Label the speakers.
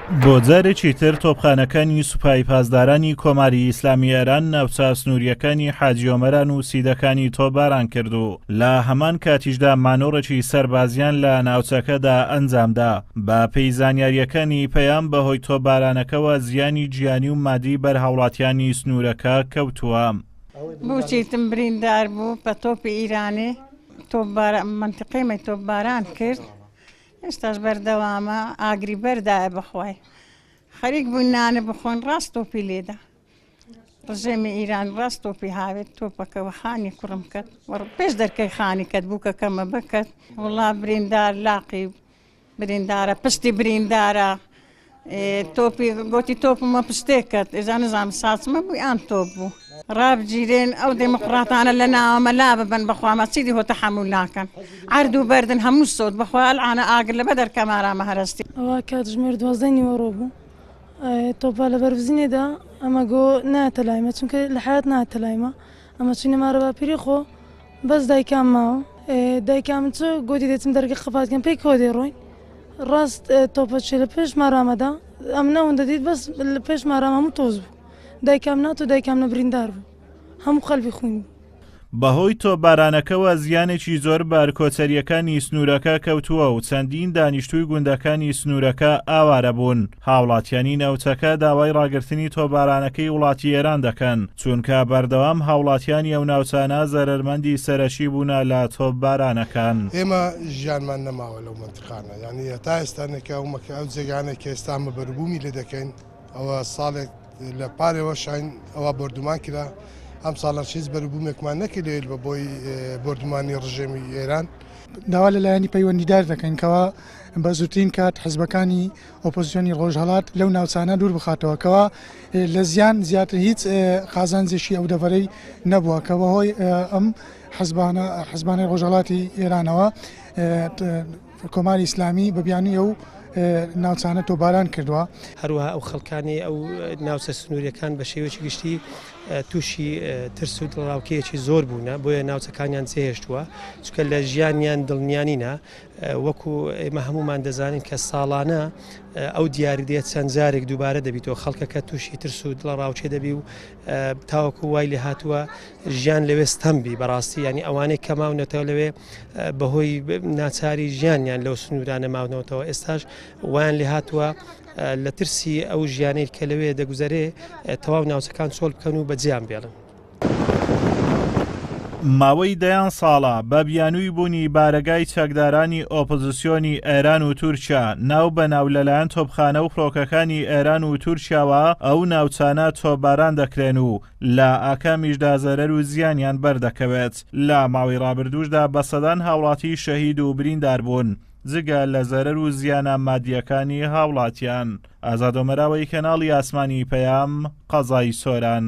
Speaker 1: بۆ جارێکی تر تۆپخانەکانی سوپای پاسدارانی کۆماری ئیسلامی ئێران ناوچە سنووریەکانی حاجی ئۆمەران و سیدەکانی تۆپباران کرد و لە هەمان کاتیشدا مانۆڕێکی سەربازیان لە ناوچەکەدا ئەنجامدا. بە پێی زانیاریەکانی پەیام بەهۆی تۆپبارانەکەوە زیانی گیانی و مادی بەرهەوڵاتیانی سنوورەکە کەوتووە.
Speaker 2: بووچیتم بریندار بوو بە تۆپی ئیرانی منتقەی تۆپباران کرد. ئێستاش بەردەوامە ئاگری بەردایە بخوای خەریک بووین نانە بخۆن ڕاست تۆپی لێدا ڕژێمی ئیران ڕاست تۆپی هاوێت تۆپەکەوە خانی کوڕم کرد پێش دەرکەی خانی کەت بوو کە کەمە بکەت وڵا بریندار لاقی بریندارە پشتی بریندارە تۆپی گوتی تۆپمە پشتێک کرد ئێزا نزانم ساچمە بووی ئان تۆپ بوو ڕابگیرێن ئەو دێمەقڕاتانە لە ناوەمە لا ببن بەخوا چیدی هۆ تەحەموول ناکەن عرد و بەردن هەموو سۆت بەخوا ئەلعانە ئاگر لە بە دەرکەمارامە هەرستی
Speaker 3: ئەوە کات ژمێر 12 نیوەڕۆ بوو تۆپا لە بەرزینێدا ئەمە گۆ ناتە لایمە چونکە لە حیات ناتە لایمە ئەمە چینە مارە باپیری خۆ بەس دایکام ماوە دایکام چۆ گوتی دێتم دەرگە خەفاتکەم پێی کۆ دێڕۆین ڕاست تۆپە چێ لە پێش مارامەدا ئەم نەوەندە دیت بەس لە پێش مارام هەموو تۆز بوو دایکام نات و دایکام نە بریندار بوو هەموو خەلبی خوین
Speaker 1: بەهۆی تۆپبارانەکەوە زیانێکی زۆر بارکۆچەریەکانی سنوورەکە کەوتووە و چەندین دانیشتووی گوندەکانی سنوورەکە ئاوارە بوون. هاوڵاتیانی نەوچەکە داوای ڕاگررتنی تۆپبارانەکەی وڵاتی ئێران دەکەن چونکە بەردەوام هاوڵاتیانی ئەو ناوچانە زەرمەندی سەرەکی بوونە لە تۆپبارانەکان.
Speaker 4: ئێمە ژیانمان نەماوە لەو منتقانە یعنی هەتا ئێستانێکە ئەومەکە ئەو جێگانێک کە ئێستامە بەربوومی لێ دەکەین ئەوە ساڵێک لە پارێەوە شاین ئەوە بردومان کرا ئەم ساڵە چیز بەربوومێکمان نەکردێت بە بۆی بردومانی ڕژێمی ئێران
Speaker 5: داوا لەلایەنی پەیوەندیدار دەکەین کەوا بە زووترین کات حزبەکانی ئۆپۆزیسیۆنی ڕۆژهەڵات لەو ناوچانە دوور بخاتەوە کەوا لە زیان زیاتر هیچ قازانجێشی ئەو دەڤەرەی نەبووە کە بەهۆی ئەم حزبانەی ڕۆژهەڵاتی ئێرانەوە کۆماری ئیسلامی بەبیانی ئەو ناوچانە تۆپباران کردووە.
Speaker 6: هەروەها ئەو خەڵکانی ئەو ناوچە سنووریەکان بە شێوەیەکی گشتی تووشی ترس و دڵڕاوکەیەکی زۆر بوونە بۆیە ناوچەکانیان جێهێشتووە چکە لە ژیانیان دڵنیانینە وەکو ئێمە هەمومان دەزانین کە ساڵانە ئەو دیاریدێت چەند جارێک دووبارە دەبیتەوە خەڵکەکە تووشی ترس و دڵڕاوچێ دەبی و تاوەکو وای لێ هاتووە ژیان لەوێ ستەمبی بەڕاستی ینی ئەوانەی کە ماونەتەوە لەوێ بەهۆی ناچاری ژیانیان لەو سنوورانە ماونەوەتەوە ئێستاش وایان لێ هاتووە لە ترسی ئەو ژیانەی کە لەوێ دەگوزارێ تەواو ناوچەکان چۆڵ بکەن و بەجیان بێڵن.
Speaker 1: ماوەی دەیان ساڵە بە بیانووی بوونی بارگای چەکدارانی ئۆپۆزیسیۆنی ئێران و تورکیا ناو بەناو لەلایەن تۆپخانە و فڕۆکەکانی ئێران و تورکیاوە ئەو ناوچانە تۆپباران دەکرێن و لە ئاکامیشدا زەرەر و زیانیان بەردەکەوێت. لە ماوەی ڕابردووشدا بە سەدان هاوڵاتی شەهید و بریندار بوون جگە لە زەرەر و زیانە مادیەکانی هاوڵاتیان. ئازاد ئۆمەراوەی کەناڵی ئاسمانی پەیام قەزای سۆران.